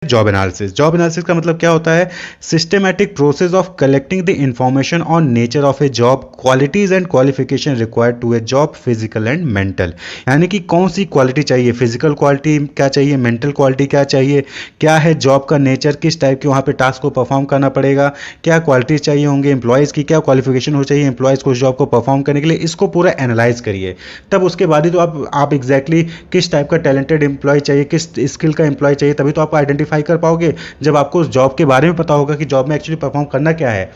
Job analysis का मतलब क्या होता है? Systematic process of collecting the information on nature of a job, qualities and qualification required to a job, physical and mental. यानी कि कौन सी क्वालिटी चाहिए, फिजिकल क्वालिटी क्या चाहिए, मेंटल क्वालिटी क्या चाहिए, क्या है जॉब का नेचर, किस टाइप के वहाँ पे टास्क को परफॉर्म करना पड़ेगा, क्या क्वालिटीज चाहिए होंगे एम्प्लॉयज़ की, क्या क्वालिफिकेशन हो चाहिए एम्प्लॉयज़ को उस जॉब को परफॉर्म करने के लिए। इसको पूरा एनालाइज करिए, तब उसके बाद ही तो आप एग्जैक्टली किस टाइप का टैलेंटेड एम्प्लॉय चाहिए, किस स्किल का एम्प्लॉय चाहिए, तभी तो आप आइडेंटिफाई कर पाओगे जब आपको उस जॉब के बारे में पता होगा कि जॉब में एक्चुअली परफॉर्म करना क्या है।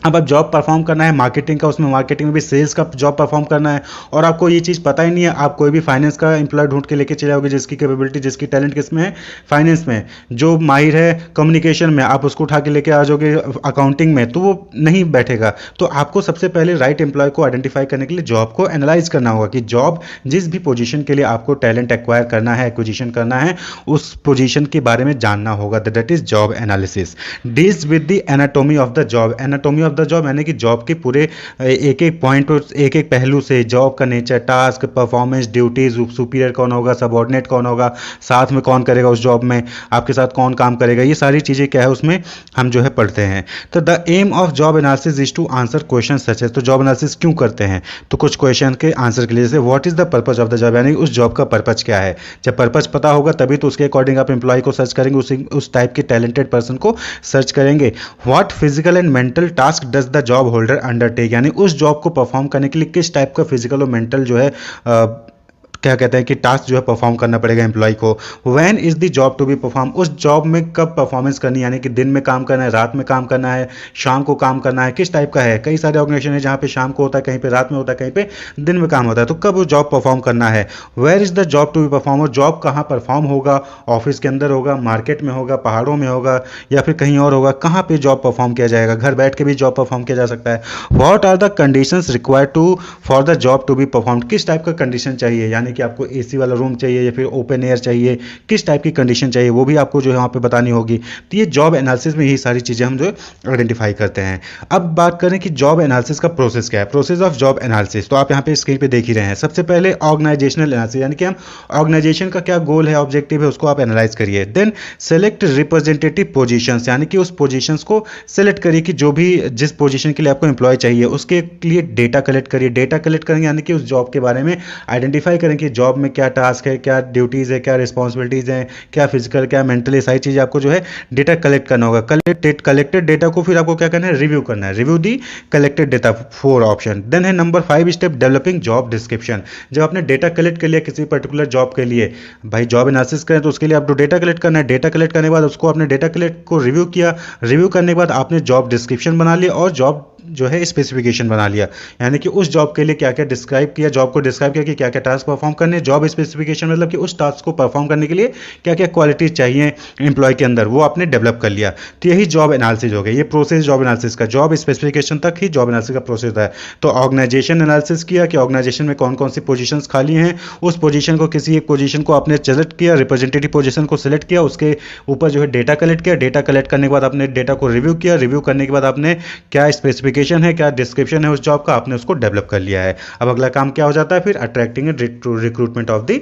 अब जॉब परफॉर्म करना है मार्केटिंग का, उसमें मार्केटिंग में भी सेल्स का जॉब परफॉर्म करना है, और आपको ये चीज़ पता ही नहीं है, आप कोई भी फाइनेंस का एम्प्लॉय ढूंढ के लेके चले जाओगे जिसकी कैपेबिलिटी, जिसकी टैलेंट किस में है, फाइनेंस में, जो माहिर है कम्युनिकेशन में, आप उसको उठा के लेके आ जाओगे अकाउंटिंग में, तो वो नहीं बैठेगा। तो आपको सबसे पहले राइट एम्प्लॉय को आइडेंटिफाई करने के लिए जॉब को एनालाइज करना होगा कि जॉब जिस भी पोजीशन के लिए आपको टैलेंट एक्वायर करना है, एक्विजिशन करना है, उस पोजीशन के बारे में जानना होगा। That is job analysis. Deals with the anatomy of the job. Anatomy of the job यानी कि जॉब के पूरे एक एक पॉइंट और एक एक पहलू से, जॉब का nature, task, performance, duties, superior कौन होगा, सबऑर्डिनेट कौन होगा, साथ में कौन करेगा उस जॉब में, आपके साथ कौन काम करेगा, ये सारी चीज़ें क्या है उसमें हम जो है पढ़ते हैं। तो the aim of job analysis is to answer question such है। तो जॉब एनालिसिस क्यों करते हैं? तो कुछ क्वेश्चन के आंसर के लिए, जैसे what is the purpose of the job, यानी उस जॉब का पर्पज क्या है। जब पर्पज पता होगा तभी तो उसके अकॉर्डिंग आप एम्प्लॉय को सर्च करेंगे, उस टाइप के टैलेंटेड पर्सन को सर्च करेंगे। What physical and mental task does the job holder undertake, यानी उस जॉब को परफॉर्म करने के लिए किस टाइप का फिजिकल और मेंटल जो है क्या कहते हैं कि टास्क जो है परफॉर्म करना पड़ेगा एम्प्लॉय को। When is the job to be perform, उस जॉब में कब परफॉर्मेंस करनी है, यानी कि दिन में काम करना है, रात में काम करना है, शाम को काम करना है, किस टाइप का है। कई सारे ऑर्गेनाइजेशन है जहाँ पे शाम को होता है, कहीं पे रात में होता है, कहीं पे दिन में काम होता है, तो कब वो जॉब परफॉर्म करना है। Where is the job to be perform, और जॉब कहाँ परफॉर्म होगा, ऑफिस के अंदर होगा, मार्केट में होगा, पहाड़ों में होगा, या फिर कहीं और होगा, कहाँ पे जॉब परफॉर्म किया जाएगा। घर बैठ के भी जॉब परफॉर्म किया जा सकता है। What are the conditions required to for the job to be perform, किस टाइप का कंडीशन चाहिए, यानी कि आपको एसी वाला रूम चाहिए या फिर ओपन एयर चाहिए, किस टाइप की कंडीशन चाहिए, वो भी आपको जो है वहाँ पे बतानी होगी। तो ये जॉब एनालिसिस में यही सारी चीज़ें हम जो आइडेंटिफाई करते हैं। अब बात करें कि जॉब एनालिसिस का प्रोसेस क्या है। प्रोसेस ऑफ जॉब एनालिसिस तो आप यहाँ पे स्क्रीन पे देख ही रहे हैं। सबसे पहले ऑर्गेनाइजेशनल एनालिसिस, यानी कि हम ऑर्गेनाइजेशन का क्या गोल है, ऑब्जेक्टिव है, उसको आप एनालाइज करिए। देन सेलेक्ट रिप्रेजेंटेटिव पोजीशंस, यानी कि उस पोजीशंस को सेलेक्ट करिए कि जो भी जिस पोजीशन के लिए आपको एम्प्लॉय चाहिए उसके लिए डेटा कलेक्ट करिए। डेटा कलेक्ट करेंगे यानी कि उस जॉब के बारे में आइडेंटिफाई करें कि जॉब में क्या टास्क है, क्या ड्यूटीज़ है, क्या रिस्पॉन्सिबिलिटीज़ हैं, क्या फिजिकल, क्या मेंटल, ये सारी चीज़ें आपको जो है डेटा कलेक्ट करना होगा। कलेक्टेड डेटा को फिर आपको क्या करना है, रिव्यू करना है। रिव्यू दी कलेक्टेड डेटा, 4 ऑप्शन। देन है number 5 step, developing job description. जब आपने डेटा कलेक्ट कर लिया किसी पर्टिकुलर जॉब के लिए, भाई जॉब एनालिसिस करें तो उसके लिए आपको डेटा कलेक्ट करना है। डेटा कलेक्ट करने के बाद उसको आपने डेटा कलेक्ट को रिव्यू किया, रिव्यू करने के बाद आपने जॉब डिस्क्रिप्शन बना लिया और जॉब जो है स्पेसिफिकेशन बना लिया, यानी कि उस जॉब के लिए क्या क्या डिस्क्राइब किया, जॉब को डिस्क्राइब किया कि क्या क्या टास्क परफॉर्म करने। जॉब स्पेसिफिकेशन मतलब कि उस टास्क को परफॉर्म करने के लिए क्या क्या क्वालिटीज चाहिए एम्प्लॉय के अंदर, वो आपने डेवलप कर लिया। तो यही जॉब एनालिसिस हो गया। ये प्रोसेस जॉब एनालिसिस का, जॉब स्पेसिफिकेशन तक ही जॉब एनालिसिस का प्रोसेस है। तो ऑर्गेनाइजेशन एनालिसिस किया कि ऑर्गेनाइजेशन में कौन कौन सी पोजीशंस खाली हैं, उस पोजीशन को, किसी एक पोजीशन को आपने सेलेक्ट किया, रिप्रेजेंटेटिव पोजीशन को सेलेक्ट किया, उसके ऊपर जो है डेटा कलेक्ट किया। डेटा कलेक्ट करने के बाद आपने डेटा को रिव्यू किया, रिव्यू करने के बाद आपने क्या स्पेसिफिकेशन है, क्या डिस्क्रिप्शन है उस जॉब का, आपने उसको डेवलप कर लिया है। अब अगला काम क्या हो जाता है फिर, attracting recruitment of the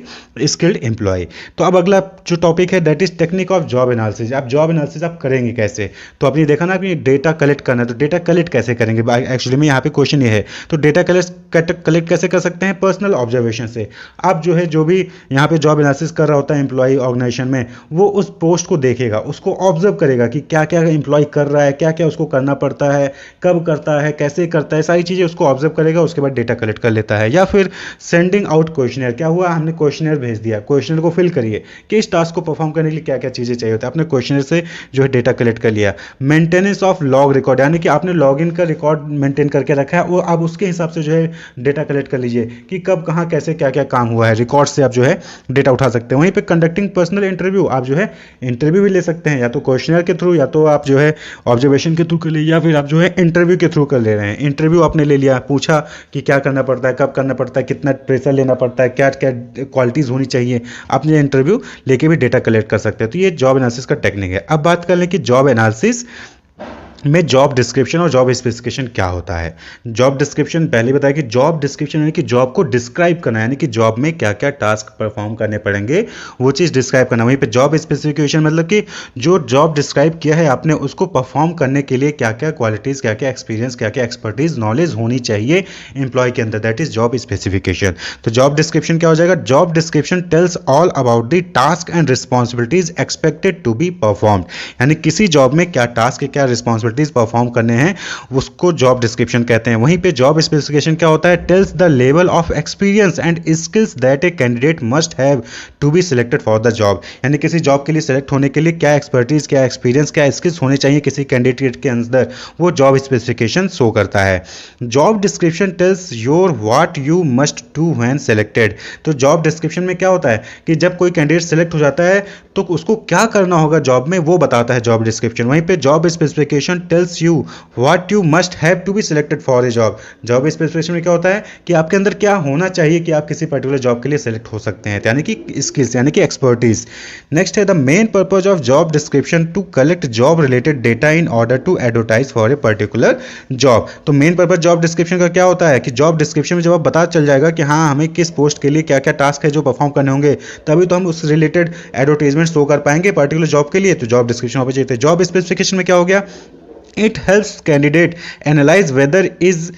skilled employ. तो अब अगला जो टॉपिक है that is technique of job analysis. आप जॉब एनालिसिस आप करेंगे कैसे, तो आपने देखा ना कि डेटा कलेक्ट करना है, तो डेटा कलेक्ट कैसे करेंगे। एक्चुअली में यहाँ पे क्वेश्चन ये है, तो डेटा कलेक्ट कैसे कर सकते हैं, पर्सनल ऑब्जर्वेशन से। आप जो है जो भी यहाँ पे जॉब एनालिसिस कर रहा होता है एम्प्लॉय ऑर्गेनाइजेशन में, वो उस पोस्ट को देखेगा, उसको ऑब्जर्व करेगा कि क्या क्या एम्प्लॉय कर रहा है, क्या क्या उसको करना पड़ता है, कब करता है, कैसे करता है, सारी चीज़ें उसको ऑब्जर्व करेगा, उसके बाद डेटा कलेक्ट कर लेता है। या फिर सेंडिंग आउट क्वेश्चनर, क्या हुआ, हमने क्वेश्चनर भेज दिया, क्वेश्चनर को फिल करिए कि इस टास्क को परफॉर्म करने के लिए क्या क्या चीज़ें चाहिए होती है, आपने क्वेश्चनर से जो है डेटा कलेक्ट कर लिया। मेंटेनेंस ऑफ लॉग रिकॉर्ड, यानी कि आपने लॉग इन का रिकॉर्ड मेंटेन करके रखा है, वो आप उसके हिसाब से जो है डेटा कलेक्ट कर लीजिए कि कब कहाँ कैसे क्या क्या काम हुआ है। रिकॉर्ड से आप जो है डेटा उठा सकते हैं। वहीं पे कंडक्टिंग पर्सनल इंटरव्यू, आप जो है इंटरव्यू भी ले सकते हैं, या तो क्वेश्चनर के थ्रू, या तो आप जो है ऑब्जर्वेशन के थ्रू कर लिए, या फिर आप जो है इंटरव्यू के थ्रू कर ले रहे हैं। इंटरव्यू आपने ले लिया, पूछा कि क्या करना पड़ता है, कब करना पड़ता है, कितना प्रेशर लेना पड़ता है, क्या क्या क्वालिटीज़ होनी चाहिए, आपने इंटरव्यू लेके भी डेटा कलेक्ट कर सकते हैं। तो ये जॉब एनालिसिस का टेक्निक है। अब बात कर लें कि जॉब एनालिसिस में जॉब डिस्क्रिप्शन और जॉब स्पेसिफिकेशन क्या होता है। जॉब डिस्क्रिप्शन पहले बताया कि जॉब डिस्क्रिप्शन यानी कि जॉब को डिस्क्राइब करना, यानी कि जॉब में क्या क्या टास्क परफॉर्म करने पड़ेंगे वो चीज़ डिस्क्राइब करना। वहीं पे जॉब स्पेसिफिकेशन मतलब कि जो जॉब डिस्क्राइब किया है आपने उसको परफॉर्म करने के लिए क्या क्या क्वालिटीज़, क्या क्या एक्सपीरियंस, क्या क्या एक्सपर्टीज, नॉलेज होनी चाहिए एम्प्लॉय के अंदर, दैट इज जॉब स्पेसिफिकेशन। तो जॉब डिस्क्रिप्शन क्या हो जाएगा, job description tells all about the task and responsibilities expected to be performed, यानी किसी जॉब में क्या टास्क, क्या रिस्पॉन्सिबिलिटीज परफॉर्म करने हैं उसको जॉब डिस्क्रिप्शन कहते हैं। वहीं पे जॉब स्पेसिफिकेशन क्या होता है, tells the level of experience and skills that a candidate must have to be selected for the job, यानी किसी जॉब के लिए सिलेक्ट होने के लिए क्या एक्सपर्टीज, क्या एक्सपीरियंस, क्या स्किल्स होने चाहिए किसी कैंडिडेट के अंदर, वो जॉब स्पेसिफिकेशन शो करता है। Job description tells your what you must do when selected, तो जॉब डिस्क्रिप्शन में क्या होता है कि जब कोई कैंडिडेट सिलेक्ट हो जाता है तो उसको क्या करना होगा जॉब में वो बताता है जॉब डिस्क्रिप्शन। वहीं पे job specification tells you what you must have to be selected for a job, job specification में क्या होता है कि आपके अंदर क्या होना चाहिए कि आप किसी पर्टिकुलर जॉब के लिए सिलेक्ट हो सकते हैं, यानी कि स्किल्स, यानी कि एक्सपर्टीज। नेक्स्ट है the main purpose of job description to collect job related data in order to advertise for a particular job. तो मेन पर्पज जॉब डिस्क्रिप्शन का क्या होता है कि जॉब डिस्क्रिप्शन में जब आप पता चल जाएगा कि हाँ हमें किस पोस्ट के लिए क्या क्या टास्क है जो परफॉर्म करने होंगे, तभी तो हम उस रिलेटेड एडवर्टाइजमेंट शो कर पाएंगे पर्टिकुलर जॉब के लिए। तो जॉब डिस्क्रिप्शन वहाँ पे चाहिए। जॉब स्पेसिफिकेशन में क्या हो गया, it helps candidate analyse whether is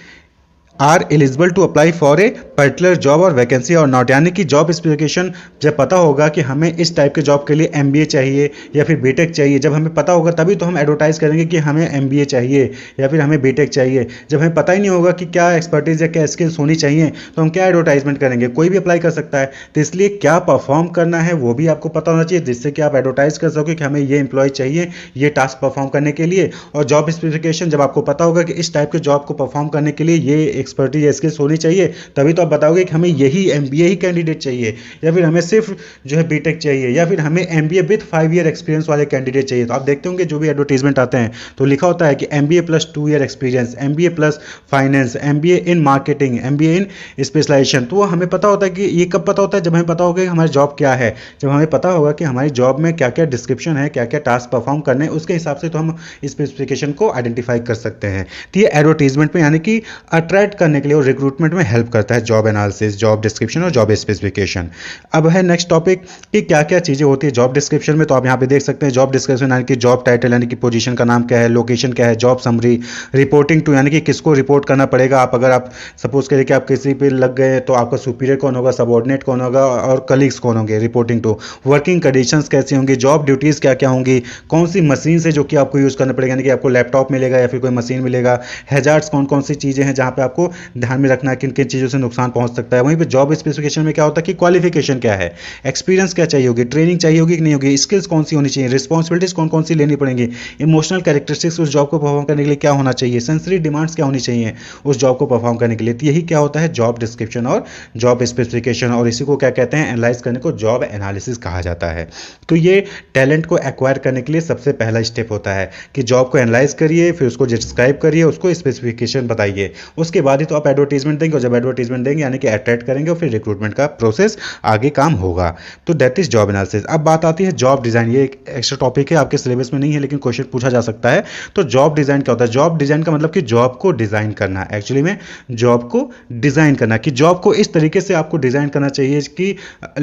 are eligible to apply for a particular job और वैकेंसी और नॉट, यानी कि जॉब स्पेसिफिकेशन जब पता होगा कि हमें इस टाइप के जॉब के लिए एमबीए चाहिए या फिर बीटेक चाहिए, जब हमें पता होगा तभी तो हम एडवर्टाइज करेंगे कि हमें एमबीए चाहिए या फिर हमें बीटेक चाहिए। जब हमें पता ही नहीं होगा कि क्या एक्सपर्टीज या क्या स्किल्स होनी चाहिए तो हम क्या एडवर्टाइजमेंट करेंगे, कोई भी अप्लाई कर सकता है। तो इसलिए क्या परफॉर्म करना है वो भी आपको पता होना चाहिए जिससे कि आप एडवर्टाइज कर सको कि हमें ये एम्प्लॉय चाहिए ये टास्क परफॉर्म करने के लिए। और जॉब स्पेसिफिकेशन जब आपको पता होगा कि इस टाइप के जॉब को परफॉर्म करने के लिए ये एक्सपर्टीज या स्किल्स होनी चाहिए, तभी तो आप बताओगे कि हमें यही एमबीए ही कैंडिडेट चाहिए या फिर हमें सिर्फ जो है बीटेक चाहिए या फिर हमें एमबीए विद 5 ईयर एक्सपीरियंस वाले कैंडिडेट चाहिए। तो आप देखते होंगे जो भी एडवर्टाइजमेंट आते हैं तो लिखा होता है कि MBA plus 2 year experience, MBA plus finance, MBA in marketing, MBA in specialisation. तो हमें पता होता है कि ये कब पता होता है, जब हमें पता होगा कि हमारी जॉब क्या है, जब हमें पता होगा कि हमारी जॉब में क्या क्या डिस्क्रिप्शन है, क्या क्या टास्क परफॉर्म करने हैं, उसके हिसाब से तो हम स्पेसिफिकेशन को आइडेंटिफाई कर सकते हैं। तो ये एडवर्टाइजमेंट में यानी कि अट्रैक्ट करने के लिए और रिक्रूटमेंट में हेल्प करता है जॉब एनालिसिस, जॉब डिस्क्रिप्शन और जॉब स्पेसिफिकेशन। अब है नेक्स्ट टॉपिक कि क्या क्या चीज़ें होती है जॉब डिस्क्रिप्शन में। तो आप यहाँ पे देख सकते हैं जॉब डिस्क्रिप्शन यानी कि जॉब टाइटल यानी कि पोजीशन का नाम क्या है, लोकेशन क्या है, जॉब समरी, रिपोर्टिंग टू यानी कि किसको रिपोर्ट करना पड़ेगा। आप अगर आप सपोज करिए कि आप किसी पे लग गए तो आपका सुपीरियर कौन होगा, सबऑर्डिनेट कौन होगा और कलीग्स कौन होंगे, रिपोर्टिंग टू। वर्किंग कंडीशंस कैसी होंगी, जॉब ड्यूटीज़ क्या क्या होंगी, कौन सी मशीन से जो कि आपको यूज़ करना पड़ेगा, यानी कि आपको लैपटॉप मिलेगा या फिर कोई मशीन मिलेगा, हैजार्ड्स कौन कौन सी चीज़ें हैं जहाँ पे आपको ध्यान में रखना है किन किन चीज़ों से नुकसान पहुंच सकता है। वहीं पे जॉब स्पेसिफिकेशन में क्या होता है कि क्वालिफिकेशन क्या है, एक्सपीरियंस क्या चाहिए होगी, ट्रेनिंग चाहिए होगी कि नहीं होगी, स्किल्स कौन सी होनी चाहिए, रिस्पॉन्सिबिलिटीज कौन कौन सी लेनी पड़ेंगी, इमोशनल कैरेक्टरिस्टिक्स उस जॉब को परफॉर्म करने के लिए क्या होना चाहिए, सेंसरी डिमांड्स क्या होनी चाहिए उस जॉब को परफॉर्म करने के लिए। तो यही क्या होता है जॉब डिस्क्रिप्शन और जॉब स्पेसिफिकेशन, और इसी को क्या कहते हैं, एनालाइज करने को जॉब एनालिसिस कहा जाता है। तो ये टैलेंट को एक्वायर करने के लिए सबसे पहला स्टेप होता है कि जॉब को एनालाइज करिए, फिर उसको डिस्क्राइब करिए, उसको स्पेसिफिकेशन बताइए, उसके बाद ही तो आप एडवर्टीजमेंट देंगे, और जब एडवर्टीजमेंट देंगे यानी कि अट्रैक्ट करेंगे और फिर रिक्रूटमेंट का प्रोसेस आगे काम होगा। तो दैट इज जॉब एनालिसिस। अब बात आती है जॉब डिजाइन, ये एक एक्स्ट्रा टॉपिक है आपके सिलेबस में नहीं है लेकिन क्वेश्चन पूछा जा सकता है। तो जॉब डिजाइन क्या होता है, जॉब डिजाइन का मतलब कि जॉब को डिजाइन करना, एक्चुअली में जॉब को डिजाइन करना कि जॉब को इस तरीके से आपको डिजाइन करना चाहिए कि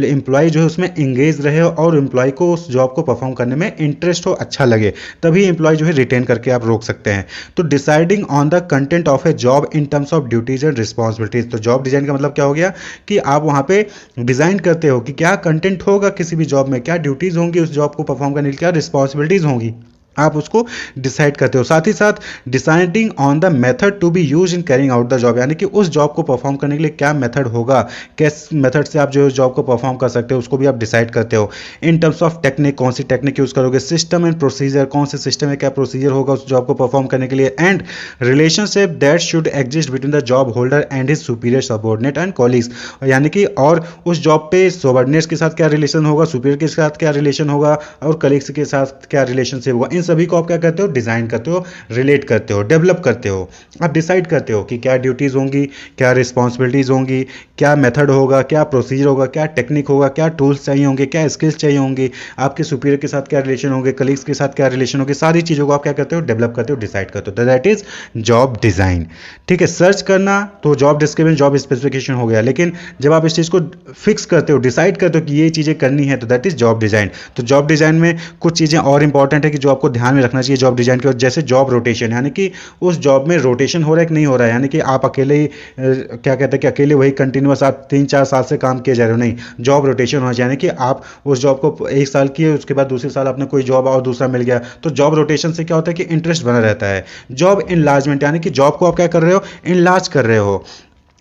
एम्प्लॉय जो है उसमें इंगेज रहे और एम्प्लॉय को उस जॉब को परफॉर्म करने में इंटरेस्ट हो, अच्छा लगे, तभी एम्प्लॉय जो है रिटेन करके आप रोक सकते हैं। तो deciding on the content of a job in terms of duties and responsibilities. तो जॉब डिजाइन का मतलब क्या हो गया कि आप वहां पे डिजाइन करते हो कि क्या कंटेंट होगा किसी भी जॉब में, क्या ड्यूटीज होंगी उस जॉब को परफॉर्म करने के लिए, क्या रिस्पॉन्सिबिलिटीज होंगी, आप उसको डिसाइड करते हो। साथ ही साथ deciding on the method to be use in carrying out the job, यानी कि उस जॉब को परफॉर्म करने के लिए क्या मेथड होगा, किस मेथड से आप जो जॉब को परफॉर्म कर सकते हो उसको भी आप डिसाइड करते हो। इन टर्म्स ऑफ टेक्निक, कौन सी टेक्निक यूज करोगे, सिस्टम एंड प्रोसीजर, कौन से सिस्टम है क्या प्रोसीजर होगा उस जॉब को परफॉर्म करने के लिए, and relationship that should exist between the job holder and his superior, subordinate and colleagues, यानी कि और उस जॉब पे सबऑर्डिनेट्स के साथ क्या रिलेशन होगा, सुपीरियर के साथ क्या रिलेशन होगा और कलीग्स के साथ क्या रिलेशनशिप होगा, इन सभी को आप क्या करते हो, डिज़ाइन करते हो, रिलेट करते हो, डेवलप करते हो। आप डिसाइड करते हो कि क्या ड्यूटीज़ होंगी, क्या रिस्पॉन्सिबिलिटीज़ होंगी, क्या मेथड होगा, क्या प्रोसीजर होगा, क्या टेक्निक होगा, क्या टूल्स चाहिए होंगे, क्या स्किल्स चाहिए होंगे, आपके सुपीरियर के साथ क्या रिलेशन होंगे, कलीग्स के साथ क्या रिलेशन होंगे, सारी चीज़ों को आप क्या करते हो, डेवलप करते हो, डिसाइड करते हो। That is job design. ठीक है, सर्च करना तो जॉब डिस्क्रिप्शन, जॉब स्पेसिफिकेशन हो गया, लेकिन जब आप इस चीज़ को फिक्स करते हो, डिसाइड करते हो कि ये चीज़ें करनी है, तो दैट इज जॉब डिज़ाइन। तो जॉब डिज़ाइन में कुछ चीज़ें और इंपॉर्टेंट है कि जो आपको ध्यान में रखना चाहिए जॉब डिज़ाइन के, जैसे जॉब रोटेशन, यानी कि उस जॉब में रोटेशन हो रहा है कि नहीं हो रहा है, यानी कि आप अकेले ही क्या कहते हैं कि अकेले वही कंटिन्यूस आप 3-4 साल से काम किए जा रहे हो, नहीं, जॉब रोटेशन होना चाहिए, यानी कि आप उस जॉब को 1 साल किए, उसके बाद दूसरे साल आपने कोई जॉब और दूसरा मिल गया, तो जॉब रोटेशन से क्या होता है कि इंटरेस्ट बना रहता है। जॉब इनलार्जमेंट, यानी कि जॉब को आप क्या कर रहे हो, इनलार्ज कर रहे हो।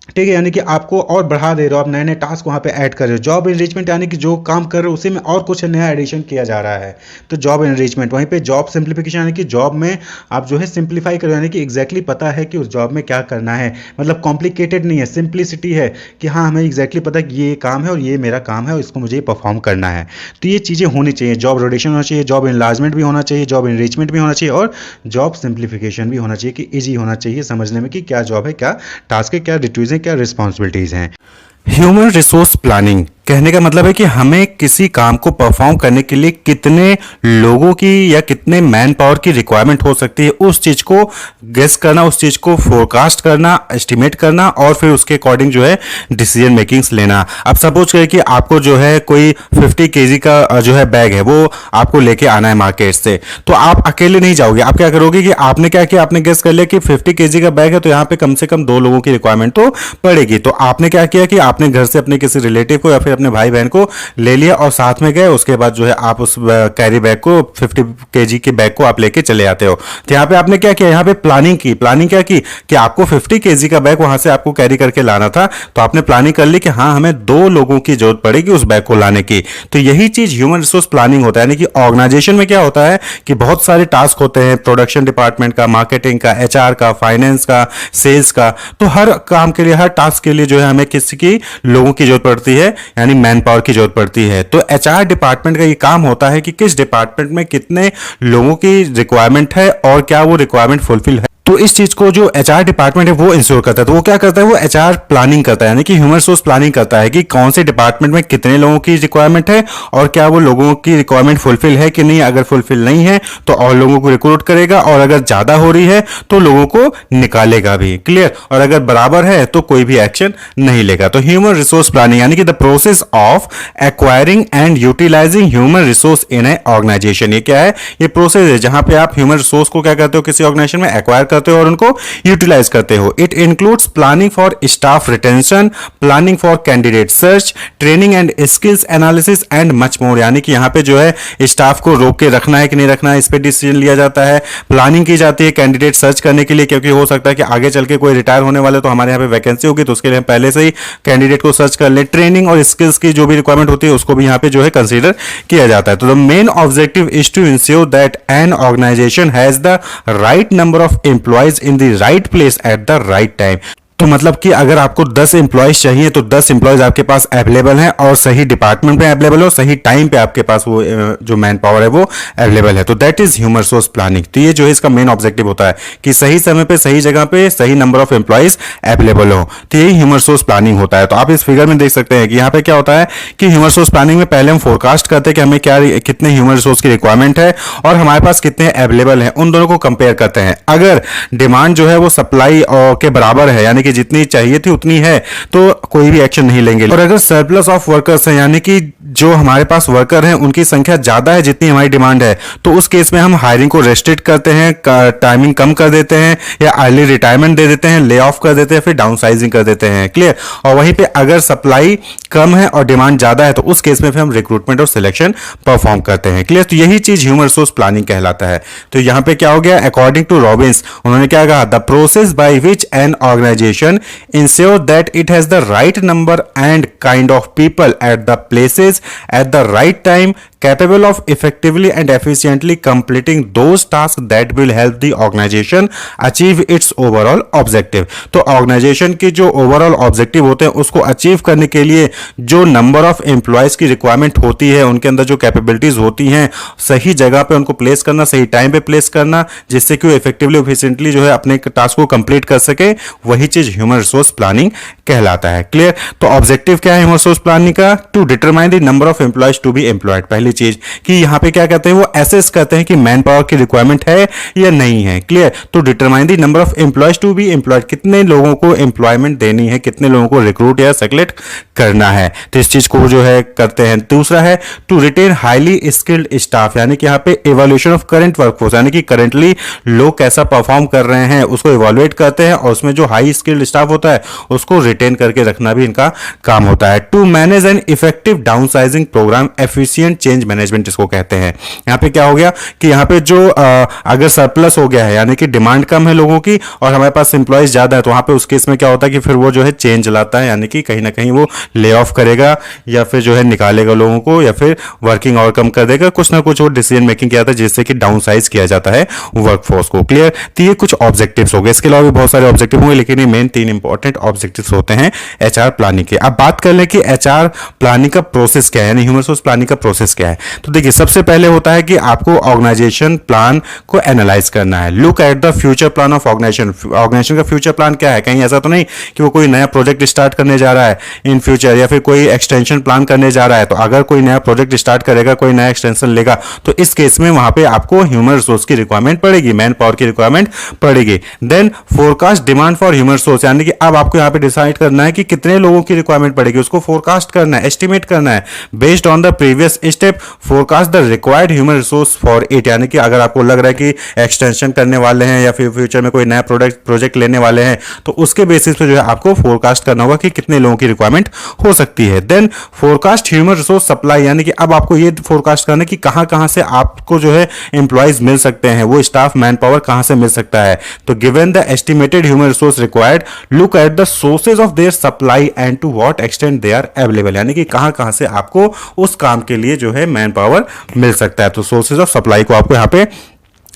ठीक है, यानी कि आपको और बढ़ा दे रहे हो, आप नए नए टास्क वहाँ पे ऐड कर रहे हो। जॉब एनरिचमेंट यानी कि जो काम कर रहे हो उसी में और कुछ नया एडिशन किया जा रहा है, तो जॉब एनरिचमेंट। वहीं पे जॉब सिंप्लीफिकेशन, यानी कि जॉब में आप जो है सिंप्लीफाई करो, यानी कि एग्जैक्टली पता है कि उस जॉब में क्या करना है, मतलब कॉम्प्लिकेटेड नहीं है, सिंप्लिसिटी है कि हाँ हमें एग्जैक्टली पता है कि ये काम है और ये मेरा काम है और इसको मुझे परफॉर्म करना है। तो ये चीज़ें होनी चाहिए, जॉब रोटेशन होना चाहिए, जॉब इनलार्जमेंट भी होना चाहिए, जॉब एनरिचमेंट भी होना चाहिए और जॉब सिंप्लीफिकेशन भी होना चाहिए कि ईजी होना चाहिए समझने में कि क्या जॉब है, क्या टास्क है, क्या ड्यूटीज़ है, क्या रिस्पॉन्सिबिलिटीज़ हैं। ह्यूमन रिसोर्स प्लानिंग कहने का मतलब है कि हमें किसी काम को परफॉर्म करने के लिए कितने लोगों की या कितने मैन पावर की रिक्वायरमेंट हो सकती है, उस चीज़ को गेस करना, उस चीज़ को फोरकास्ट करना, एस्टिमेट करना और फिर उसके अकॉर्डिंग जो है डिसीजन मेकिंग्स लेना। अब सपोज करें कि आपको जो है कोई 50 केजी का जो है बैग है, वो आपको लेके आना है मार्केट से, तो आप अकेले नहीं जाओगे। आप क्या करोगे कि आपने क्या किया, आपने गेस कर लिया कि 50 केजी का बैग है तो यहाँ पे कम से कम 2 लोगों की रिक्वायरमेंट तो पड़ेगी। तो आपने क्या किया कि आपने घर से अपने किसी रिलेटिव को या फिर अपने भाई बहन को ले लिया और साथ में गए। उसके बाद जो है आप उस कैरी बैग को 50 केजी के बैग को आप लेके चले आते हो। तो यहाँ पे आपने क्या किया, यहाँ पे प्लानिंग की। प्लानिंग क्या की कि आपको 50 केजी का बैग वहां से आपको कैरी करके लाना था, तो आपने प्लानिंग कर ली कि हाँ हमें 2 लोगों की जरूरत पड़ेगी उस बैग को लाने की। तो यही चीज ह्यूमन रिसोर्स प्लानिंग होता है। यानी कि ऑर्गेनाइजेशन में क्या होता है कि बहुत सारे टास्क होते हैं, प्रोडक्शन डिपार्टमेंट का, मार्केटिंग का, एचआर का, फाइनेंस का, सेल्स का। तो हर काम के लिए, हर टास्क के लिए जो है हमें किसी की लोगों की जरूरत पड़ती है, यानी मैन पावर की जरूरत पड़ती है। तो एचआर डिपार्टमेंट का ये काम होता है कि किस डिपार्टमेंट में कितने लोगों की रिक्वायरमेंट है और क्या वो रिक्वायरमेंट फुलफिल है। तो इस चीज को जो एचआर डिपार्टमेंट है वो इंश्योर करता है। तो वो क्या करता है, वो एचआर प्लानिंग करता है, यानी कि ह्यूमन रिसोर्स प्लानिंग करता है कि कौन से डिपार्टमेंट में कितने लोगों की रिक्वायरमेंट है और क्या वो लोगों की रिक्वायरमेंट फुलफिल है कि नहीं। अगर फुलफिल नहीं है तो और लोगों को रिक्रूट करेगा और अगर ज्यादा हो रही है तो लोगों को निकालेगा भी। क्लियर। और अगर बराबर है तो कोई भी एक्शन नहीं लेगा। तो ह्यूमन रिसोर्स प्लानिंग यानी कि the process of acquiring and utilising human resource in a organisation. ये क्या है, ये प्रोसेस है जहां पे आप ह्यूमन रिसोर्स को क्या करते हो, किसी ऑर्गेनाइजेशन में एक्वायर करते हो और उनको यूटिलाइज करते हो। It includes planning for staff retention, planning for candidate search, training and skills analysis and much more. यानी कि यहाँ पे जो है स्टाफ को रोक के रखना है कि नहीं रखना है, इस पे डिसीजन लिया जाता है। प्लानिंग की जाती है कैंडिडेट सर्च करने के लिए, क्योंकि हो सकता है कि आगे चल के कोई रिटायर होने वाले तो हमारे यहाँ पे वैकेंसी होगी, तो उसके लिए हम पहले से ही कैंडिडेट को सर्च कर ले। ट्रेनिंग और स्किल्स की जो भी रिक्वायरमेंट होती है उसको भी यहाँ पे जो है कंसीडर किया जाता है। तो the main objective is to ensure that an organisation has the right number of employees in the right place at the right time। तो मतलब कि अगर आपको 10 एम्प्लॉयज चाहिए तो 10 एम्प्लॉयज आपके पास अवेलेबल हैं और सही डिपार्टमेंट में अवेलेबल हो, सही टाइम पे आपके पास वो जो मैन पावर है वो अवेलेबल है। तो that is human resource planning. तो ये जो है इसका मेन ऑब्जेक्टिव होता है कि सही समय पे, सही जगह पे, सही नंबर ऑफ एम्प्लॉयज अवेलेबल हो। तो यही ह्यूमन रिसोर्स प्लानिंग होता है। तो आप इस फिगर में देख सकते हैं कि यहाँ पे क्या होता है कि ह्यूमन रिसोर्स प्लानिंग में पहले हम फोरकास्ट करते हैं कि हमें क्या कितने ह्यूमन रिसोर्स की रिक्वायरमेंट है और हमारे पास कितने अवेलेबल है, उन दोनों को कंपेयर करते हैं। अगर डिमांड जो है वो सप्लाई के बराबर है, यानी कि जितनी चाहिए उतनी है, तो कोई भी एक्शन नहीं लेंगे। और अगर सरप्लस ऑफ वर्कर्स है, यानी कि जो हमारे पास वर्कर हैं उनकी संख्या ज्यादा है जितनी हमारी डिमांड है, तो उस केस में हम हायरिंग को रेस्ट्रिक्ट करते हैं, टाइमिंग कम कर देते हैं या अर्ली रिटायरमेंट दे देते हैं, ले ऑफ कर देते हैं, फिर डाउन साइजिंग कर देते हैं। क्लियर। और वहीं पे अगर सप्लाई कम है और डिमांड ज्यादा है तो उस केस में फिर हम रिक्रूटमेंट और सिलेक्शन परफॉर्म करते हैं। क्लियर। तो यही चीज ह्यूमन रिसोर्स प्लानिंग कहलाता है। तो यहां पे क्या हो गया, अकॉर्डिंग टू रॉबिन्स उन्होंने क्या कहा, the process by which an organisation ensure that it has the right number and kind of people at the places at the right time capable of effectively and efficiently completing those task that will help the organisation achieve its overall objective. तो organisation के जो overall objective होते हैं उसको achieve करने के लिए जो नंबर ऑफ एम्प्लॉयज की रिक्वायरमेंट होती है, उनके अंदर जो कैपेबिलिटीज होती हैं, सही जगह पे उनको प्लेस करना, सही टाइम पे प्लेस करना, जिससे कि वो इफेक्टिवली एफिशिएंटली जो है अपने टास्क को कंप्लीट कर सके, वही चीज ह्यूमन रिसोर्स प्लानिंग कहलाता है। क्लियर? तो ऑब्जेक्टिव क्या है ह्यूमन रिसोर्स प्लानिंग का? To determine the number of employees to be employed. पहली चीज कि यहां पे क्या कहते हैं, वो एसेस करते हैं कि मैन पावर की रिक्वायरमेंट है या नहीं है। क्लियर? तो determine the number of employees to be employed, कितने लोगों को एम्प्लॉयमेंट देनी है, कितने लोगों को रिक्रूट या सेलेक्ट करना है, तो इस चीज को जो है करते हैं। दूसरा है to retain highly skilled staff, यानी कि यहां पे इवोल्यूशन ऑफ करंट वर्कफोर्स, यानी कि करंटली लोग कैसा परफॉर्म कर रहे हैं उसको इवोल्यूएट करते हैं, और उसमें जो हाई स्किल्ड स्टाफ होता है उसको रिटेन करके रखना भी इनका काम होता है। To manage an effective downsizing programme, efficient change management इसको कहते हैं। यहां पे क्या हो गया कि यहां पे जो अगर सरप्लस हो गया है, यानी कि डिमांड कम है लोगों की और हमारे पास एम्प्लॉयज ज्यादा है, तो वहां पे उस केस में क्या होता है कि फिर वो जो है चेंज लाता है, यानी कि कहीं ना कहीं वो ले ऑफ करेगा या फिर जो है निकालेगा लोगों को, या फिर वर्किंग और कम कर देगा, कुछ ना कुछ वो डिसीजन मेकिंग किया जाता है जिससे कि डाउनसाइज किया जाता है वर्कफोर्स को। क्लियर? तो ये कुछ ऑब्जेक्टिव्स हो गए, इसके अलावा भी बहुत सारे ऑब्जेक्टिव होंगे, लेकिन ये मेन 3 इंपॉर्टेंट ऑब्जेक्टिव्स होते हैं एचआर प्लानिंग के। अब बात कर लें कि एचआर प्लानिंग का प्रोसेस क्या है, यानी ह्यूमन रिसोर्स प्लानिंग का प्रोसेस क्या है। तो देखिए, सबसे पहले होता है कि आपको ऑर्गेनाइजेशन प्लान को एनालाइज करना है। Look at the future plan of organisation. Organisation का फ्यूचर प्लान क्या है? कहीं ऐसा तो नहीं कि वो कोई नया प्रोजेक्ट स्टार्ट करने जा रहा है इन फ्यूचर, या फिर कोई एक्सटेंशन प्लान करने जा रहा है। तो अगर कोई नया प्रोजेक्ट स्टार्ट करेगा, कोई नया एक्सटेंशन लेगा, तो इस केस में वहां पे आपको ह्यूमन रिसोर्स की रिक्वायरमेंट पड़ेगी, मैन पावर की रिक्वायरमेंट पड़ेगी। Then forecast demand for human resource, यानी कि अब आपको यहां पे डिसाइड करना है कि कितने लोगों की रिक्वायरमेंट पड़ेगी, उसको फोरकास्ट करना है, एस्टिमेट करना है। Based on the previous step forecast the required human resource for it, यानी कि अगर आपको लग रहा है कि एक्सटेंशन करने वाले हैं या फिर फ्यूचर में कोई नया प्रोजेक्ट लेने वाले हैं, तो उसके बेसिस पे जो है आपको फोरकास्ट करना होगा कि कितने लोगों की रिक्वायरमेंट हो सकती है। Then forecast human resource supply, यानी कि अब आपको ये फोरकास्ट करना है कि कहां कहां से आपको जो है एम्प्लॉयज मिल सकते हैं, वो स्टाफ मैन पावर कहां से मिल सकता है। तो given the estimated human resource required, look at the sources of their supply and to what extent they are available, यानी कि कहां कहां से आपको उस काम के लिए जो है मैन पावर मिल सकता है। तो सोर्सेज ऑफ सप्लाई को आपको यहां पे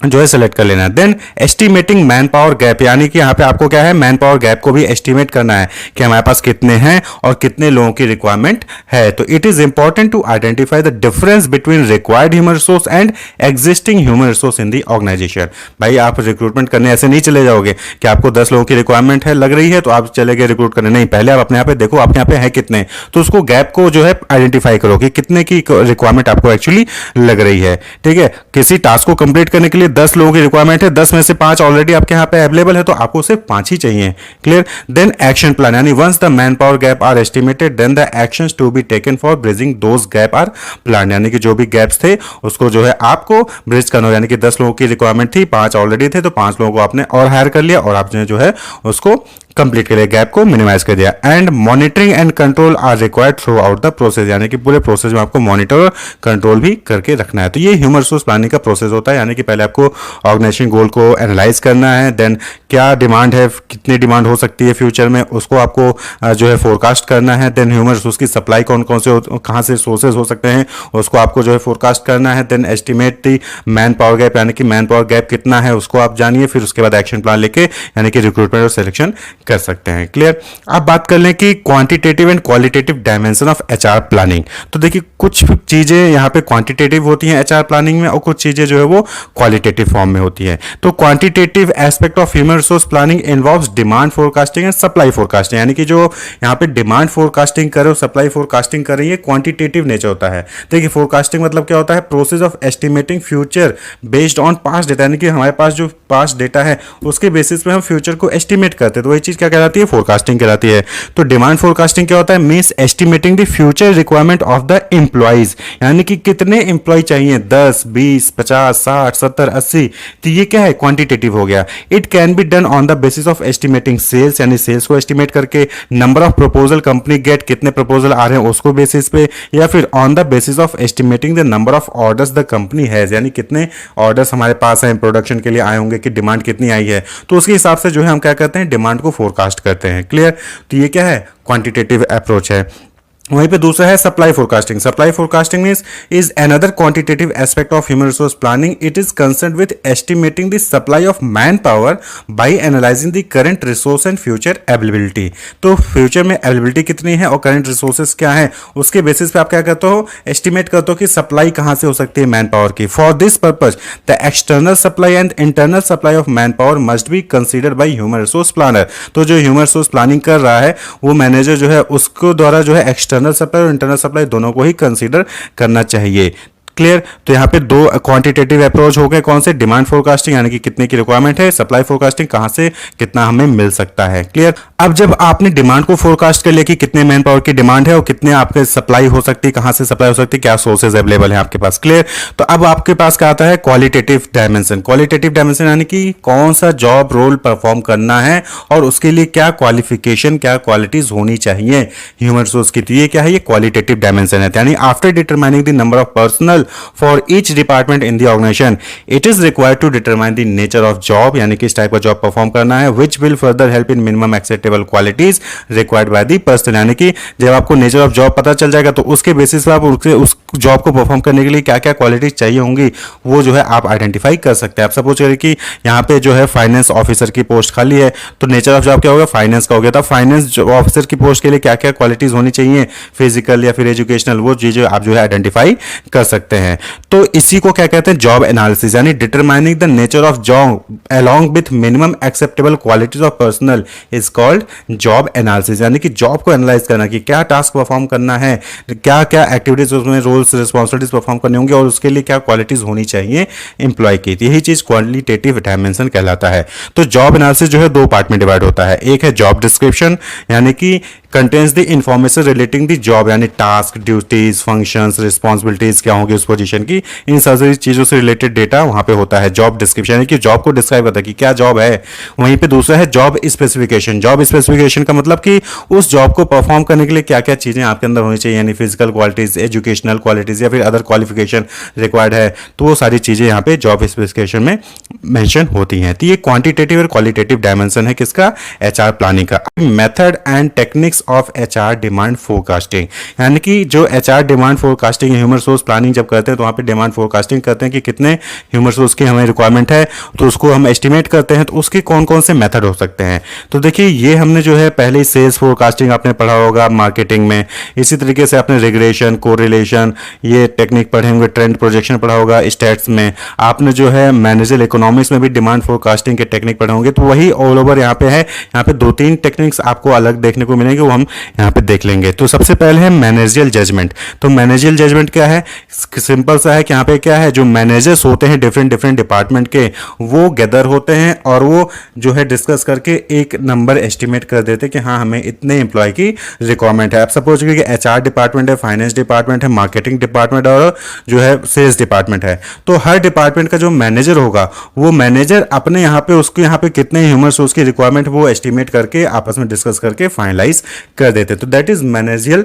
जो है सेलेक्ट कर लेना है। Then estimating man power gap, यानी कि यहां पे आपको क्या है, मैन पावर गैप को भी एस्टिमेट करना है कि हमारे पास कितने हैं और कितने लोगों की रिक्वायरमेंट है। तो it is important to identify the difference between required human resource and existing human resource in the organisation. भाई आप रिक्रूटमेंट करने ऐसे नहीं चले जाओगे कि आपको 10 लोगों की रिक्वायरमेंट है लग रही है तो आप चले गए रिक्रूट करने, नहीं, पहले आप अपने यहाँ पे देखो आपके यहाँ पे है कितने, तो उसको गैप को जो है आइडेंटिफाई करो कि कितने की रिक्वायरमेंट आपको एक्चुअली लग रही है। ठीक है, किसी टास्क को कंप्लीट करने के लिए 10 लोगों की रिक्वायरमेंट है, 10 में से 5 ऑलरेडी आपके यहां पे अवेलेबल है, तो आपको सिर्फ 5 ही चाहिए। क्लियर? देन एक्शन प्लान, यानी once the man power gap are estimated then the actions to be taken for bridging those gap are plan, यानी कि जो भी गैप्स थे उसको जो है आपको ब्रिज करना हो, यानी कि 10 लोगों की रिक्वायरमेंट थी, 5 ऑलरेडी थे, तो 5 लोगों को आपने और हायर कर लिया और आपने जो है उसको कंप्लीट के लिए गैप को मिनिमाइज कर दिया। And monitoring and control are required throughout the process, यानी कि पूरे प्रोसेस में आपको मॉनिटर और कंट्रोल भी करके रखना है। तो ये ह्यूमन रिसोर्स प्लानिंग का प्रोसेस होता है, यानी कि पहले आपको ऑर्गेनाइजेशन गोल को एनालाइज करना है, देन क्या डिमांड है, कितनी डिमांड हो सकती है फ्यूचर में, उसको आपको जो है फोरकास्ट करना है। देन ह्यूमन रिसोर्स की सप्लाई कौन कौन से कहाँ से सोर्सेज हो सकते हैं उसको आपको जो है फोरकास्ट करना है। Then estimate the man power gap, यानी कि मैन पावर गैप कितना है उसको आप जानिए, फिर उसके बाद एक्शन प्लान लेके यानी कि रिक्रूटमेंट और सिलेक्शन कर सकते हैं। क्लियर? अब बात कर लें कि quantitative and qualitative dimension of HR planning. तो देखिए, कुछ चीजें यहाँ पे क्वांटिटेटिव होती हैं एचआर प्लानिंग में और कुछ चीजें जो है वो क्वालिटेटिव फॉर्म में होती है। तो quantitative aspect of human resource planning involves demand forecasting and supply forecasting, यानी कि जो यहाँ पे डिमांड फोरकास्टिंग करे और सप्लाई फोरकास्टिंग कर रही है, क्वांटिटेटिव नेचर होता है। देखिए, फोरकास्टिंग मतलब क्या होता है, process of estimating future based on past data, यानी कि हमारे पास जो पास्ट डेटा है उसके बेसिस पे हम फ्यूचर को एस्टिमेट करते हैं, तो वही चीज क्या कहलाती है, फोरकास्टिंग कहलाती है। तो डिमांड फोरकास्टिंग क्या होता है, means estimating the future requirement of the employees, यानी कि कितने एम्प्लॉय चाहिए, 10, 20, 50, 60, 70, 80, तो ये क्या है, क्वांटिटेटिव हो गया। It can be done on the basis of estimating sales, यानी सेल्स को एस्टिमेट करके, number of proposal company get, कितने प्रपोजल आ रहे हैं उसको बेसिस पे, या फिर on the basis of estimating the number of orders the company has, यानी कितने ऑर्डर्स हमारे पास हैं प्रोडक्शन के लिए आए होंगे, कि डिमांड कितनी आई है, तो उसके हिसाब से जो है हम क्या करते हैं, डिमांड को फोरकास्ट करते हैं। क्लियर? तो ये क्या है, क्वांटिटेटिव अप्रोच है। वहीं पे दूसरा है supply forecasting. Supply forecasting means is another quantitative aspect of human resource planning. It is concern with estimating the supply of man power bye analysing the current resource and future availability. तो future में availability कितनी है और current resources क्या है, उसके basis पे आप क्या करते हो, एस्टिमेट करते हो कि सप्लाई कहां से हो सकती है मैन पावर की। For this purpose the external supply and internal supply of man power must be considered by human resource planner. तो जो ह्यूमन रिसोर्स प्लानिंग कर रहा है वो मैनेजर जो है उसको द्वारा जो है एक्सटर्नल सप्लाई और इंटरनल सप्लाई दोनों को ही कंसीडर करना चाहिए। क्लियर। तो यहाँ पे दो क्वांटिटेटिव अप्रोच हो गए, कौन से, डिमांड फोरकास्टिंग यानी कि कितने की रिक्वायरमेंट है, सप्लाई फोरकास्टिंग कहां से कितना हमें मिल सकता है। क्लियर। अब जब आपने डिमांड को फोरकास्ट कर लिया कि कितने मैन पावर की डिमांड है और कितने आपके सप्लाई हो सकती है, कहां से सप्लाई हो सकती है, क्या सोर्सेज अवेलेबल है आपके पास। क्लियर। तो अब आपके पास क्या आता है, क्वालिटेटिव डायमेंशन। क्वालिटेटिव डायमेंशन यानी कि कौन सा जॉब रोल परफॉर्म करना है और उसके लिए क्या क्वालिफिकेशन, क्या क्वालिटीज होनी चाहिए ह्यूमन रिसोर्स की। तो ये क्या है, ये क्वालिटेटिव डायमेंशन है। यानी after determining the number of personal for each department in the organisation it is required to determine the nature of job, यानी कि इस टाइप का जॉब परफॉर्म करना है, which will further help in minimum acceptable qualities required by the person. यानी कि जब आपको नेचर ऑफ जॉब पता चल जाएगा तो उसके बेसिस पर आप उस जॉब को परफॉर्म करने के लिए क्या क्या क्वालिटीज चाहिए होंगी वो जो है आप आइडेंटिफाई कर सकते हैं। आप सपोज करिए कि यहाँ पे जो है फाइनेंस ऑफिसर की पोस्ट खाली है, तो नेचर ऑफ जॉब क्या होगा, फाइनेंस का हो गया। तो फाइनेंस ऑफिसर की पोस्ट के लिए क्या क्या क्वालिटीज होनी चाहिए, फिजिकल या फिर एजुकेशनल, वो चीजें आप जो है आइडेंटिफाई कर सकते हैं। तो इसी को क्या कहते हैं, जॉब एनालिसिस, यानी determining the nature of job along with minimum acceptable qualities of personal is called job analysis. यानी कि जॉब को एनालाइज करना कि क्या टास्क परफॉर्म करना है, क्या क्या एक्टिविटीज उसमें रोल्स रिस्पॉन्सिबिलिटीज परफॉर्म करनी होंगी और उसके लिए क्या क्वालिटीज होनी चाहिए एम्प्लॉय की। यही चीज क्वालिटेटिव डायमेंशन कहलाता है। तो जॉब एनालिसिस जो है दो पार्ट में डिवाइड होता है। एक है जॉब डिस्क्रिप्शन, यानी कि contains the information relating the job, यानी टास्क, ड्यूटीज, फंक्शंस, रिस्पॉन्सिबिलिटीज क्या होंगी उस पोजीशन की, इन सारी चीजों से रिलेटेड डेटा वहां पे होता है। जॉब डिस्क्रिप्शन यानी कि जॉब को डिस्क्राइब करता है कि क्या जॉब है। वहीं पे दूसरा है जॉब स्पेसिफिकेशन। जॉब स्पेसिफिकेशन का मतलब कि उस जॉब को परफॉर्म करने के लिए क्या क्या चीजें आपके अंदर होनी चाहिए, यानी फिजिकल क्वालिटीज, एजुकेशनल क्वालिटीज या फिर अदर क्वालिफिकेशन रिक्वायर्ड है, तो वो सारी चीजें यहाँ पे जॉब स्पेसिफिकेशन में मेंशन होती हैं। तो ये क्वांटिटेटिव और क्वालिटेटिव डायमेंशन है किसका, एचआर प्लानिंग का। Method and techniques of HR demand forecasting, यानी कि जो HR demand forecasting human resource planning जब करते हैं तो वहां पे डिमांड फोरकास्टिंग करते हैं कि कितने ह्यूमन रिसोर्स की हमें रिक्वायरमेंट है, तो उसको हम एस्टिमेट करते हैं। तो उसके कौन कौन से मेथड हो सकते हैं, तो देखिए ये हमने जो है पहले ही सेल्स फोरकास्टिंग आपने पढ़ा होगा मार्केटिंग में, इसी तरीके से आपने रिग्रेशन, कोरिलेशन, ये टेक्निक पढ़े होंगे, ट्रेंड प्रोजेक्शन पढ़ा होगा स्टैट्स में, आपने जो है मैनेजर इकोनॉमिक्स में भी डिमांड फोरकास्टिंग के टेक्निक पढ़े होंगे। तो वही ऑल ओवर यहाँ पे है, यहाँ पे दो तीन टेक्निक्स आपको अलग देखने को मिलेंगे, वो हम यहाँ पे देख लेंगे। तो सबसे पहले है मैनेजरियल जजमेंट। तो मैनेजरियल जजमेंट क्या है, सिंपल सा है कि यहाँ पे क्या है, जो मैनेजर्स होते हैं डिफरेंट डिफरेंट डिपार्टमेंट के, वो गैदर होते हैं और वो जो है डिस्कस करके एक नंबर एस्टिमेट कर देते हैं कि हाँ हमें इतने एम्प्लॉय की रिक्वायरमेंट है। आप सपोज करिए कि एचआर डिपार्टमेंट है, फाइनेंस डिपार्टमेंट है, मार्केटिंग डिपार्टमेंट और जो है सेल्स डिपार्टमेंट है। तो हर डिपार्टमेंट का जो मैनेजर होगा वो मैनेजर अपने यहाँ पे उसको यहाँ पे कितने ह्यूमन रिसोर्स की रिक्वायरमेंट वो एस्टिमेट करके आपस में डिस्कस करके फाइनलाइज कर देते हैं। तो दैट इज मैनेजरियल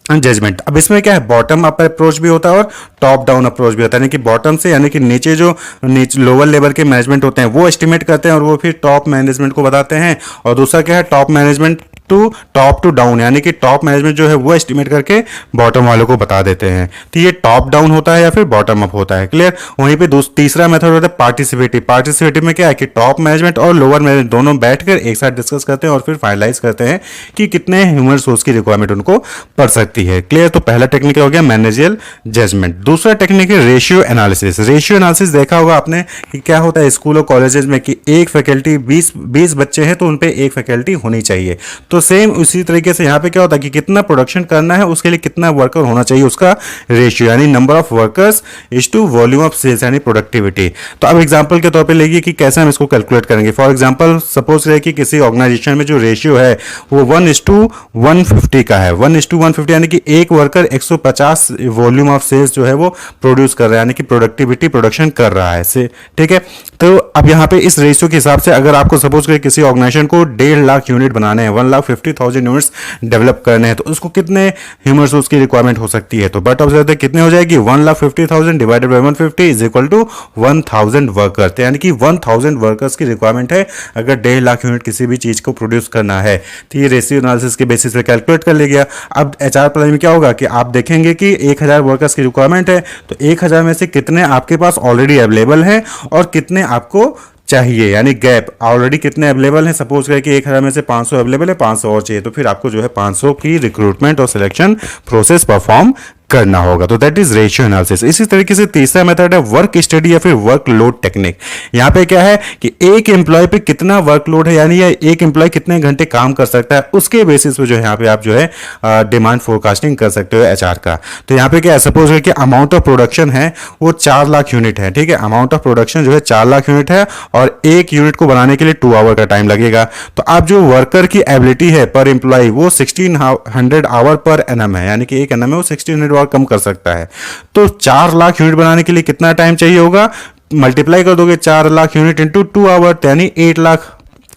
जजमेंट। अब इसमें क्या है, बॉटम अप अप्रोच भी होता है और टॉप डाउन अप्रोच भी होता है। यानी कि बॉटम से, यानी कि नीचे जो लोअर लेवल के मैनेजमेंट होते हैं वो एस्टिमेट करते हैं और वो फिर टॉप मैनेजमेंट को बताते हैं। और दूसरा क्या है, top management top to down, यानी कि टॉप मैनेजमेंट जो है वो एस्टिमेट करके बॉटम वालों को बता देते हैं। तो ये टॉप डाउन होता है या फिर बॉटम अप होता है। क्लियर। वहीं पे तीसरा मेथड होता है पार्टिसिपेटिव। पार्टिसिपेटिव में क्या है कि टॉप मैनेजमेंट और लोअर मैनेजमेंट दोनों बैठकर एक साथ डिस्कस करते हैं और फिर फाइनलाइज करते हैं कि कितने ह्यूमन रिसोर्स की रिक्वायरमेंट उनको पड़ सकती है। क्लियर। तो पहला टेक्निक हो गया मैनेजरियल जजमेंट। दूसरा टेक्निक है रेशियो एनालिसिस। रेशियो एनालिसिस देखा होगा आपने कि क्या होता है स्कूल और कॉलेजेस में कि एक फैकल्टी 20 बच्चे हैं तो उन पे एक फैकल्टी होनी चाहिए। तो सेम उसी तरीके से यहाँ पे क्या होता है कि कितना प्रोडक्शन करना है उसके लिए कितना वर्कर होना चाहिए, उसका रेशियो यानी number of workers is to volume of sales यानी प्रोडक्टिविटी। तो अब एग्जांपल के तौर पे लेंगे कि कैसे हम इसको कैलकुलेट करेंगे। फॉर एग्जांपल सपोज रहे कि किसी ऑर्गेनाइजेशन में जो रेशियो है वो 1:150 का है। 1:150 यानी कि एक वर्कर 150 वॉल्यूम ऑफ सेल्स जो है वो प्रोड्यूस कर रहा है, यानी कि प्रोडक्टिविटी प्रोडक्शन कर रहा है से। ठीक है। तो अब यहाँ पे इस रेशियो के हिसाब से अगर आपको सपोज करें किसी ऑर्गेनाइजेशन को 1.5 लाख यूनिट बनाने हैं, 1,50,000 यूनिट्स डेवलप करने हैं, तो उसको कितने ह्यूमन रिसोर्स की रिक्वायरमेंट हो सकती है? तो बट ऑब्जर्व कितने हो जाएगी, 1,50,000 divided by 150 is equal to 1,000 workers, यानी कि 1,000 वर्कर्स की रिक्वायरमेंट है अगर 1.5 लाख यूनिट किसी भी चीज को प्रोड्यूस करना है। तो ये रेशियो एनालिसिस के बेसिस पे कैलकुलेट कर लिया। अब एचआर प्लान में क्या होगा कि आप देखेंगे कि 1,000 वर्कर्स की रिक्वायरमेंट है, तो 1,000 में से कितने आपके पास ऑलरेडी अवेलेबल हैं और कितने आपको चाहिए, यानी गैप ऑलरेडी कितने अवेलेबल हैं। सपोज करें कि 1,000 में से 500 अवेलेबल है, 500 और चाहिए, तो फिर आपको जो है 500 की रिक्रूटमेंट और सिलेक्शन प्रोसेस परफॉर्म करना होगा। तो दैट इज रेशियो एनालिसिस। इसी तरीके से तीसरा मेथड है वर्क स्टडी या फिर वर्कलोड टेक्निक। यहाँ पे क्या है कि एक एम्प्लॉय पे कितना वर्कलोड है, यानी एक एम्प्लॉय कितने घंटे काम कर सकता है, उसके बेसिस पे जो है यहाँ पे आप जो है डिमांड फोरकास्टिंग कर सकते हो एचआर का। तो यहाँ पे क्या है, सपोज है कि अमाउंट ऑफ प्रोडक्शन है वो 4 लाख यूनिट है, ठीक है, अमाउंट ऑफ प्रोडक्शन जो है 4 लाख यूनिट है और एक यूनिट को बनाने के लिए 2 आवर का टाइम लगेगा। तो आप जो वर्कर की एबिलिटी है पर एम्प्लॉय वो 1600 आवर पर एनम है, यानी कि एक एनम है वो 1600 आवर कम कर सकता है। तो 4 लाख यूनिट बनाने के लिए कितना टाइम चाहिए होगा, मल्टीप्लाई कर दोगे 4 लाख यूनिट इंटू 2 आवर, यानी 8 लाख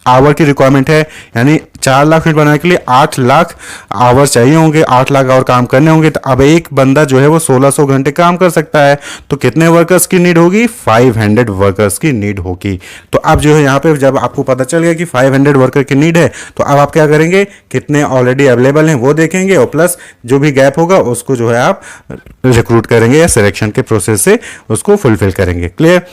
आवर की रिक्वायरमेंट है, यानी 4 लाख यूनिट बनाने के लिए 8 लाख आवर चाहिए होंगे, 8 लाख आवर काम करने होंगे। तो अब एक बंदा जो है वो 1600 घंटे काम कर सकता है, तो कितने वर्कर्स की नीड होगी, 500 वर्कर्स की नीड होगी। तो अब जो है यहाँ पे जब आपको पता चल गया कि 500 वर्कर की नीड है, तो अब आप क्या करेंगे, कितने ऑलरेडी अवेलेबल हैं वो देखेंगे और प्लस जो भी गैप होगा उसको जो है आप रिक्रूट करेंगे या सिलेक्शन के प्रोसेस से उसको फुलफिल करेंगे। क्लियर।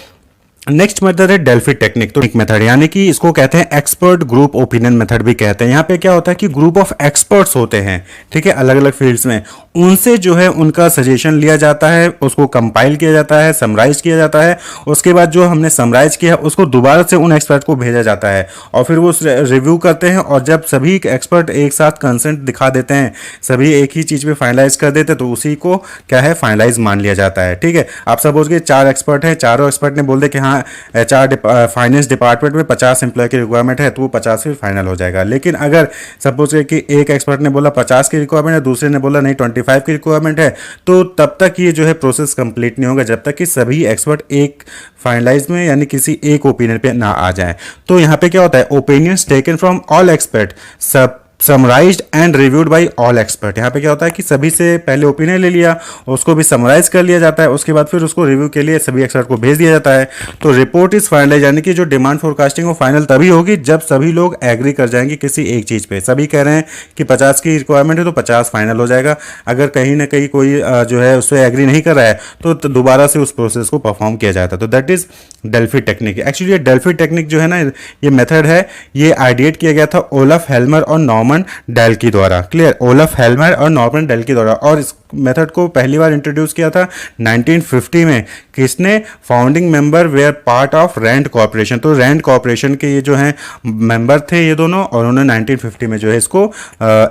नेक्स्ट मेथड है डेल्फी टेक्निक। तो एक मेथड यानी कि इसको कहते हैं एक्सपर्ट ग्रुप ओपिनियन मेथड भी कहते हैं। यहाँ पे क्या होता है कि ग्रुप ऑफ एक्सपर्ट्स होते हैं, ठीक है, अलग अलग फील्ड्स में, उनसे जो है उनका सजेशन लिया जाता है, उसको कंपाइल किया जाता है, समराइज किया जाता है। उसके बाद जो हमने समराइज किया उसको दोबारा से उन एक्सपर्ट को भेजा जाता है और फिर वो रिव्यू करते हैं और जब सभी एक्सपर्ट एक साथ कंसेंट दिखा देते हैं, सभी एक ही चीज़ पे फाइनलाइज कर देते हैं, तो उसी को क्या है फाइनलाइज मान लिया जाता है। ठीक है, आप सपोज के 4 एक्सपर्ट हैं, चारों एक्सपर्ट ने बोल दे कि हाँ एचआर फाइनेंस डिपार्टमेंट में 50 एम्प्लॉय की रिक्वायरमेंट है, तो वो 50 फिर फाइनल हो जाएगा। लेकिन अगर सपोज कि एक एक्सपर्ट ने बोला 50 की रिक्वायरमेंट है, दूसरे ने बोला नहीं 25 की रिक्वायरमेंट है, तो तब तक ये जो है प्रोसेस कंप्लीट नहीं होगा जब तक कि सभी एक्सपर्ट एक फाइनलाइज में यानी किसी एक ओपिनियन पे ना आ जाए। तो यहाँ पे क्या होता है, opinions taken from all expert सब summarised and reviewed by all expert. यहाँ पे क्या होता है कि सभी से पहले ओपिनियन ले लिया, उसको भी समराइज कर लिया जाता है, उसके बाद फिर उसको रिव्यू के लिए सभी एक्सपर्ट को भेज दिया जाता है। तो रिपोर्ट इज फाइनलाइज, यानी कि जो डिमांड फोरकास्टिंग वो फाइनल तभी होगी जब सभी लोग एग्री कर जाएंगे किसी एक चीज़ पे। सभी कह रहे हैं कि 50 की रिक्वायरमेंट है तो 50 फाइनल हो जाएगा। अगर कहीं ना कहीं कोई जो है उससे एग्री नहीं कर रहा है तो दोबारा से उस प्रोसेस को परफॉर्म किया जाता है। तो that is Delphi technique. Actually ये डेल्फी टेक्निक जो है ना, ये मेथड है, ये आइडिएट किया गया था ओलफ हेल्मर और नॉर्मन डेल की द्वारा। क्लियर, ओलफ हेल्मर और नॉर्मन डेल की द्वारा। और इस मेथड को पहली बार इंट्रोड्यूस किया था 1950 में। किसने? Founding member were part of Rand Corporation. तो रैंड कॉर्पोरेशन के ये जो हैं मेंबर थे ये दोनों, और उन्होंने 1950 में जो है इसको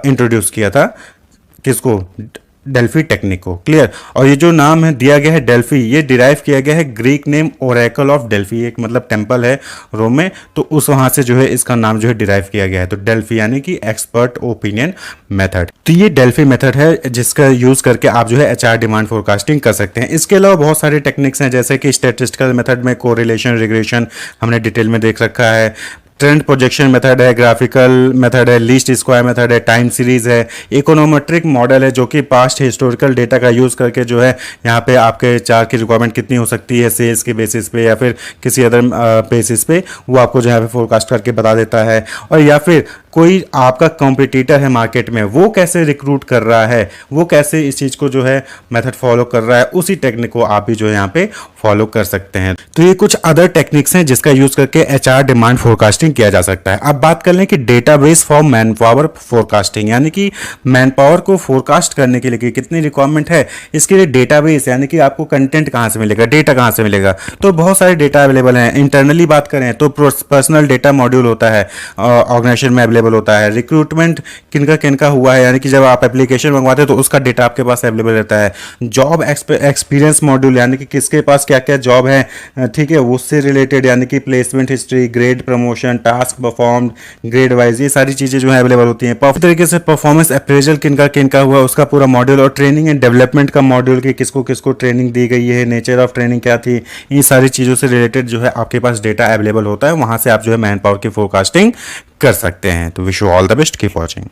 इंट्रोड्यूस किया था। किसको? डेल्फी टेक्निक को। क्लियर। और ये जो नाम है दिया गया है डेल्फी, ये डिराइव किया गया है Greek name Oracle of Delphi, एक मतलब टेम्पल है रोम में, तो उस वहां से जो है इसका नाम जो है डिराइव किया गया है। तो डेल्फी यानी कि एक्सपर्ट ओपिनियन मेथड। तो ये डेल्फी मेथड है जिसका यूज करके आप जो है एचआर डिमांड फोरकास्टिंग कर सकते हैं। इसके अलावा बहुत सारे टेक्निक्स हैं, जैसे कि स्टैटिस्टिकल मेथड में कोरिलेशन रिग्रेशन हमने डिटेल में देख रखा है, ट्रेंड प्रोजेक्शन मेथड है, ग्राफिकल मेथड है, लीस्ट स्क्वायर मेथड है, टाइम सीरीज है, इकोनोमेट्रिक मॉडल है जो कि पास्ट हिस्टोरिकल डेटा का यूज़ करके जो है यहाँ पे आपके चार की रिक्वायरमेंट कितनी हो सकती है सेल्स के बेसिस पे या फिर किसी अदर बेसिस पे, वो आपको जो यहाँ पे फोरकास्ट करके बता देता है। और या फिर कोई आपका कॉम्पिटिटर है मार्केट में, वो कैसे रिक्रूट कर रहा है, वो कैसे इस चीज़ को जो है मेथड फॉलो कर रहा है, उसी टेक्निक को आप भी जो है यहाँ पे फॉलो कर सकते हैं। तो ये कुछ अदर टेक्निक्स हैं जिसका यूज़ करके एचआर डिमांड फोरकास्टिंग किया जा सकता है। अब बात कर लें कि database for man power forecasting, यानी कि मैन पावर को फोरकास्ट करने के लिए कितनी रिक्वायरमेंट है, इसके लिए डेटाबेस यानी कि आपको कंटेंट कहाँ से मिलेगा, डेटा कहाँ से मिलेगा। तो बहुत सारे डेटा अवेलेबल हैं। इंटरनली बात करें तो पर्सनल डेटा मॉड्यूल होता है, ऑर्गेनाइजेशन में अवेलेबल होता है। रिक्रूटमेंट किनका किनका हुआ है, यानी कि जब आप एप्लीकेशन मंगवाते हैं तो उसका डेटा आपके पास अवेलेबल रहता है। जॉब एक्सपीरियंस मॉड्यूल, यानी कि किसके पास क्या क्या जॉब है, ठीक है, उससे रिलेटेड, यानी कि placement history, grade, promotion, task performed, grade wise, ये सारी चीज़ें जो है अवेलेबल होती हैं। इस तरीके से परफॉर्मेंस अप्रेजल किनका हुआ उसका पूरा मॉड्यूल, और ट्रेनिंग एंड डेवलपमेंट का मॉड्यूल कि किसको किसको ट्रेनिंग दी गई है, नेचर ऑफ ट्रेनिंग क्या थी, इन सारी चीज़ों से रिलेटेड जो है आपके पास डेटा अवेलेबल होता है। वहाँ से आप जो है मैन पावर की फोरकास्टिंग कर सकते हैं। तो wish you all the best, keep watching.